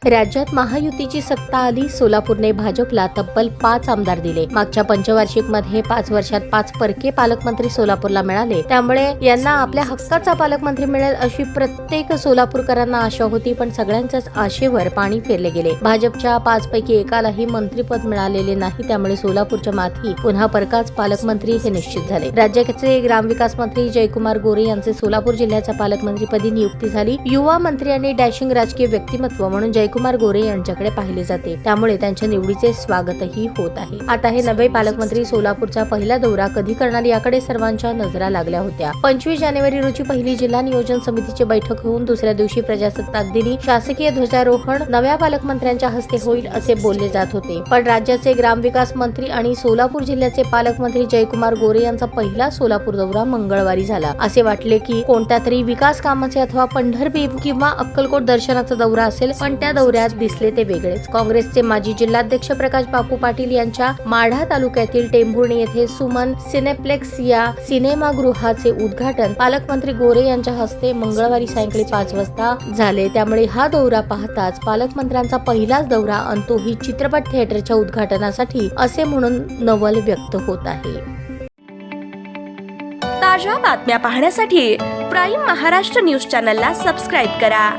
राज्यात महायुतीची सत्ता आली. सोलापूरने भाजपला तब्बल 5 आमदार दिले. मागच्या पंचवार्षिक मध्ये 5 वर्षात 5 परके पालकमंत्री सोलापूरला मिळाले. त्यामुळे यांना आपल्या हक्काचा पालकमंत्री मिळेल अशी प्रत्येक सोलापूरकरांना आशा होती, पण सगळ्यांच्याच आशेवर पाणी फेरले गेले. भाजपच्या 5 पैकी एकालाही मंत्रीपद मिळालेले नाही. त्यामुळे सोलापूरच्या माथी पुन्हा परकाच पालकमंत्री हे निश्चित झाले. राज्याचे ग्रामविकास मंत्री जयकुमार गोरे यांचे सोलापूर जिल्ह्याच्या पालकमंत्रीपदी नियुक्ती झाली. युवा मंत्री आणि डॅशिंग राजकीय व्यक्तिमत्व म्हणून जयकुमार गोरे यांच्याकडे पाहिले जाते. त्यामुळे त्यांच्या निवडीचे स्वागतही होत आहे. आता हे नवे पालकमंत्री सोलापूरचा पहिला दौरा कधी करणार याकडे सर्वांच्या नजरा लागल्या होत्या. 25 जानेवारी रोजी पहिली जिल्हा नियोजन समितीची बैठक होऊन दुसऱ्या दिवशी प्रजासत्ताक दिनी शासकीय ध्वजारोहण नव्या पालकमंत्र्यांच्या हस्ते होईल असे बोलले जात होते. पण राज्याचे ग्रामविकास मंत्री आणि सोलापूर जिल्ह्याचे पालकमंत्री जयकुमार गोरे यांचा पहिला सोलापूर दौरा मंगळवारी झाला. असे वाटले की कोणत्या तरी विकास कामाचे अथवा पंढरपूर किंवा अक्कलकोट दर्शनाचा दौरा असेल, पण त्या दौऱ्यात दिसले ते वेगळेच. काँग्रेसचे माजी जिल्हाध्यक्ष प्रकाश बापू पाटील यांच्या माढा तालुक्यातील टेंभुर्णी येथे सुमन सिनेप्लेक्स या सिनेमागृहाचे उद्घाटन पालकमंत्री गोरे यांच्या हस्ते मंगळवारी सायंकाळी 5 वाजता झाले. त्यामुळे हा दौरा पाहताच पालकमंत्र्यांचा पहिलाच दौरा आणि तोही चित्रपट थिएटरच्या उद्घाटनासाठी असे म्हणून नवल व्यक्त होत आहे. ताज्या बातम्या पाहण्यासाठी प्राईम महाराष्ट्र न्यूज चॅनलला सबस्क्राईब करा.